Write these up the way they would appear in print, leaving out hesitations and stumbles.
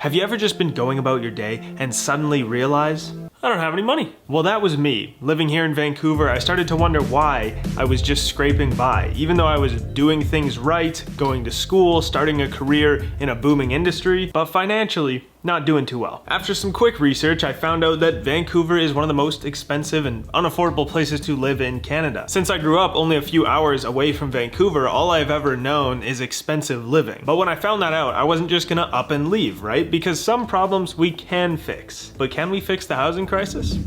Have you ever just been going about your day and suddenly realize, I don't have any money? Well, that was me. Living here in Vancouver, I started to wonder why I was just scraping by. Even though I was doing things right, going to school, starting a career in a booming industry, but financially, not doing too well. After some quick research, I found out that Vancouver is one of the most expensive and unaffordable places to live in Canada. Since I grew up only a few hours away from Vancouver, all I've ever known is expensive living. But when I found that out, I wasn't just gonna up and leave, right? Because some problems we can fix. But can we fix the housing crisis?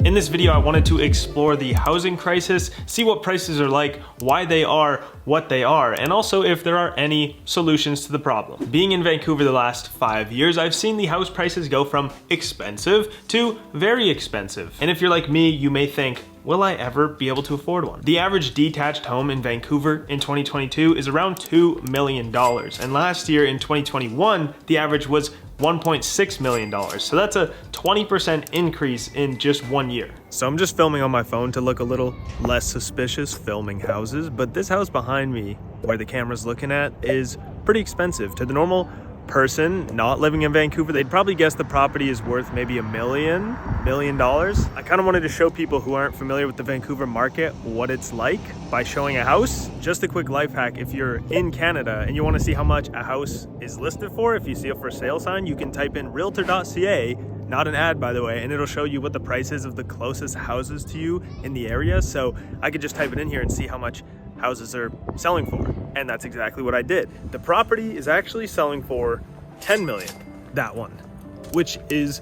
In this video, I wanted to explore the housing crisis, see what prices are like, why they are what they are, and also if there are any solutions to the problem. Being in Vancouver the last 5 years, I've seen the house prices go from expensive to very expensive. And if you're like me, you may think, will I ever be able to afford one? The average detached home in Vancouver in 2022 is around $2 million. And last year in 2021, the average was $1.6 million. So that's a 20% increase in just 1 year. So I'm just filming on my phone to look a little less suspicious filming houses, but this house behind me, where the camera's looking at, is pretty expensive. To the normal person not living in Vancouver, they'd probably guess the property is worth maybe $1 million. I kind of wanted to show people who aren't familiar with the Vancouver market what it's like by showing a house. Just a quick life hack: if you're in Canada and you want to see how much a house is listed for, if you see a for sale sign, you can type in realtor.ca, not an ad by the way, and it'll show you what the price is of the closest houses to you in the area. So I could just type it in here and see how much houses are selling for, and that's exactly what I did. The property is actually selling for 10 million, that one, which is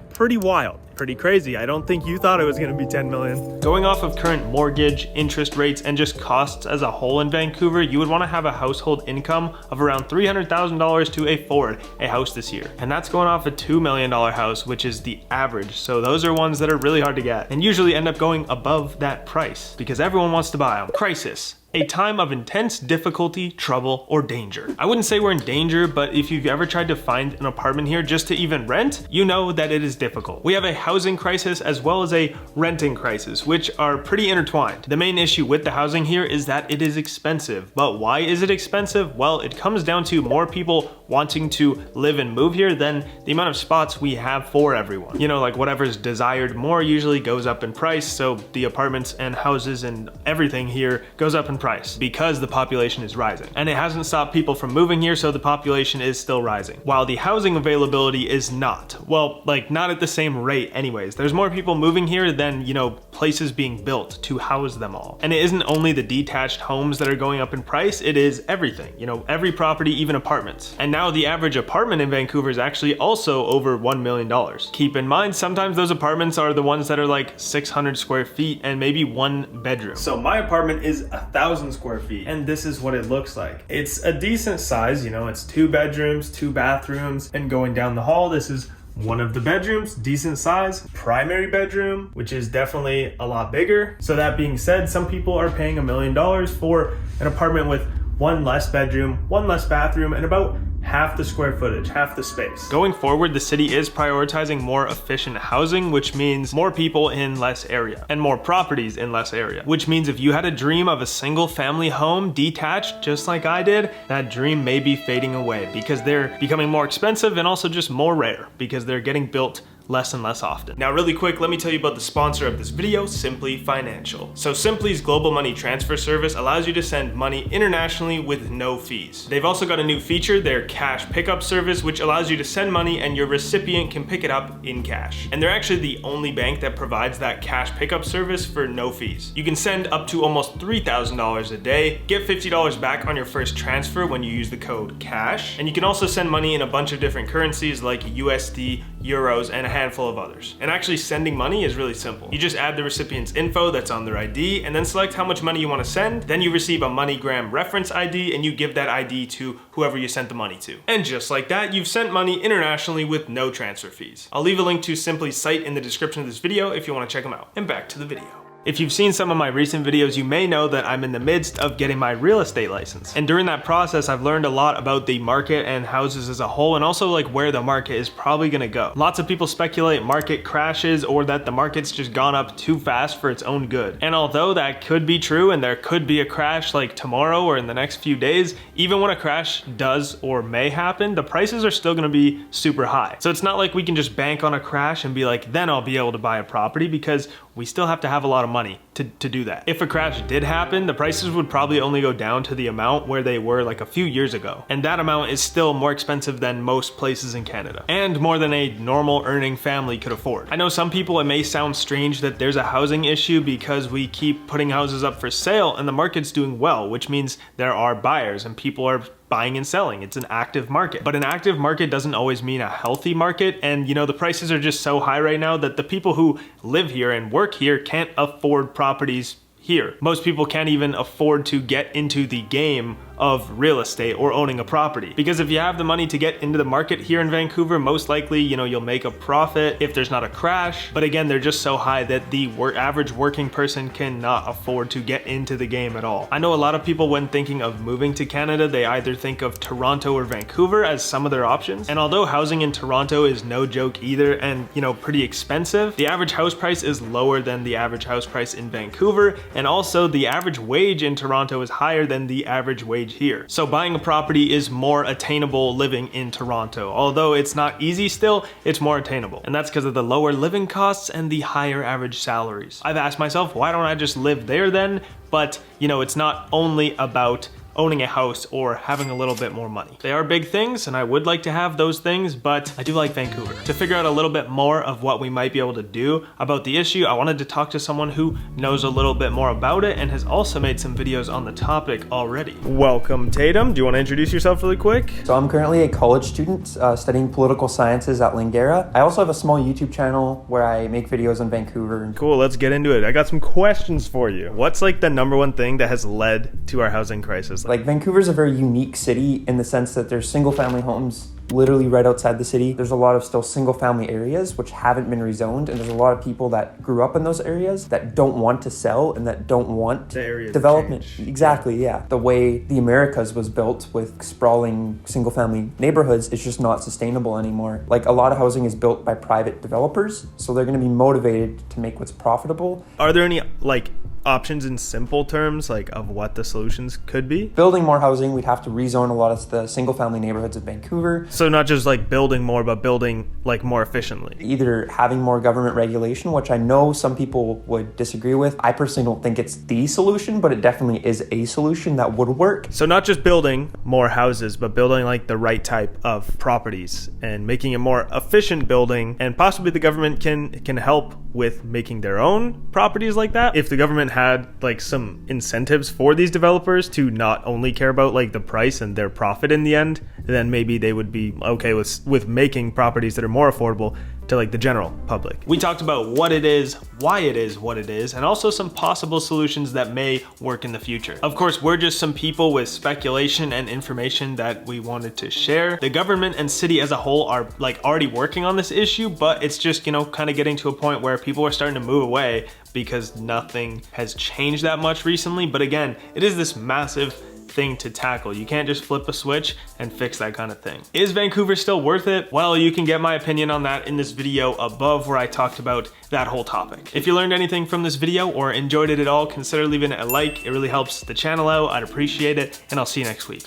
pretty wild, pretty crazy. I don't think you thought it was gonna be 10 million. Going off of current mortgage, interest rates, and just costs as a whole in Vancouver, you would wanna have a household income of around $300,000 to afford a house this year. And that's going off a $2 million house, which is the average. So those are ones that are really hard to get and usually end up going above that price because everyone wants to buy them. Crisis. A time of intense difficulty, trouble, or danger. I wouldn't say we're in danger, but if you've ever tried to find an apartment here just to even rent, you know that it is difficult. We have a housing crisis as well as a renting crisis, which are pretty intertwined. The main issue with the housing here is that it is expensive. But why is it expensive? Well, it comes down to more people wanting to live and move here than the amount of spots we have for everyone. You know, like whatever's desired more usually goes up in price, so the apartments and houses and everything here goes up in price because the population is rising. And it hasn't stopped people from moving here, so the population is still rising. While the housing availability is not. Well, like not at the same rate anyways. There's more people moving here than, you know, places being built to house them all. And it isn't only the detached homes that are going up in price, it is everything. You know, every property, even apartments. And now the average apartment in Vancouver is actually also over $1 million. Keep in mind, sometimes those apartments are the ones that are like 600 square feet and maybe one bedroom. So my apartment is 1,000 square feet, and this is what it looks like. It's a decent size, you know, it's 2 bedrooms, 2 bathrooms, and going down the hall, this is one of the bedrooms, decent size. Primary bedroom, which is definitely a lot bigger. So that being said, some people are paying $1 million for an apartment with 1 less bedroom, 1 less bathroom, and about half the square footage, half the space. Going forward, the city is prioritizing more efficient housing, which means more people in less area and more properties in less area, which means if you had a dream of a single family home detached, just like I did, that dream may be fading away because they're becoming more expensive and also just more rare because they're getting built less and less often. Now really quick, let me tell you about the sponsor of this video, Simply Financial. So Simply's global money transfer service allows you to send money internationally with no fees. They've also got a new feature, their cash pickup service, which allows you to send money and your recipient can pick it up in cash. And they're actually the only bank that provides that cash pickup service for no fees. You can send up to almost $3,000 a day, get $50 back on your first transfer when you use the code CASH, and you can also send money in a bunch of different currencies like USD, euros, and a handful of others. And actually sending money is really simple. You just add the recipient's info that's on their ID and then select how much money you want to send. Then you receive a MoneyGram reference ID and you give that ID to whoever you sent the money to. And just like that, you've sent money internationally with no transfer fees. I'll leave a link to Simply's site in the description of this video if you want to check them out. And back to the video. If you've seen some of my recent videos, you may know that I'm in the midst of getting my real estate license. And during that process, I've learned a lot about the market and houses as a whole, and also like where the market is probably gonna go. Lots of people speculate market crashes or that the market's just gone up too fast for its own good. And although that could be true and there could be a crash like tomorrow or in the next few days, even when a crash does or may happen, the prices are still gonna be super high. So it's not like we can just bank on a crash and be like, then I'll be able to buy a property, because we still have to have a lot of money to do that. If a crash did happen, the prices would probably only go down to the amount where they were like a few years ago. And that amount is still more expensive than most places in Canada, and more than a normal earning family could afford. I know some people, it may sound strange that there's a housing issue because we keep putting houses up for sale and the market's doing well, which means there are buyers and people are buying and selling. It's an active market. But an active market doesn't always mean a healthy market. And you know, the prices are just so high right now that the people who live here and work here can't afford properties here. Most people can't even afford to get into the game of real estate or owning a property. Because if you have the money to get into the market here in Vancouver, most likely, you know, you'll make a profit if there's not a crash. But again, they're just so high that the average working person cannot afford to get into the game at all. I know a lot of people, when thinking of moving to Canada, they either think of Toronto or Vancouver as some of their options. And although housing in Toronto is no joke either, and you know, pretty expensive, the average house price is lower than the average house price in Vancouver. And also the average wage in Toronto is higher than the average wage here. So buying a property is more attainable living in Toronto. Although it's not easy still, it's more attainable. And that's because of the lower living costs and the higher average salaries. I've asked myself, why don't I just live there then? But you know, it's not only about owning a house or having a little bit more money. They are big things and I would like to have those things, but I do like Vancouver. To figure out a little bit more of what we might be able to do about the issue, I wanted to talk to someone who knows a little bit more about it and has also made some videos on the topic already. Welcome, Tatum. Do you want to introduce yourself really quick? So I'm currently a college student studying political sciences at Langara. I also have a small YouTube channel where I make videos on Vancouver. Cool, let's get into it. I got some questions for you. What's like the number one thing that has led to our housing crisis? Like, Vancouver's a very unique city in the sense that there's single family homes literally right outside the city. There's a lot of still single family areas which haven't been rezoned, and there's a lot of people that grew up in those areas that don't want to sell and that don't want development. Exactly, yeah. The way the Americas was built with sprawling single family neighborhoods is just not sustainable anymore. Like, a lot of housing is built by private developers, so they're going to be motivated to make what's profitable. Are there any like options in simple terms, like of what the solutions could be? Building more housing, we'd have to rezone a lot of the single family neighborhoods of Vancouver. So not just like building more, but building like more efficiently. Either having more government regulation, which I know some people would disagree with. I personally don't think it's the solution, but it definitely is a solution that would work. So not just building more houses, but building like the right type of properties and making a more efficient building, and possibly the government can help with making their own properties like that. If the government had like some incentives for these developers to not only care about like the price and their profit in the end, then maybe they would be okay with making properties that are more affordable to like the general public. We talked about what it is, why it is what it is, and also some possible solutions that may work in the future. Of course, we're just some people with speculation and information that we wanted to share. The government and city as a whole are like already working on this issue, but it's just, you know, kind of getting to a point where people are starting to move away because nothing has changed that much recently. But again, it is this massive thing to tackle. You can't just flip a switch and fix that kind of thing. Is Vancouver still worth it? Well, you can get my opinion on that in this video above, where I talked about that whole topic. If you learned anything from this video or enjoyed it at all, consider leaving it a like. It really helps the channel out. I'd appreciate it, and I'll see you next week.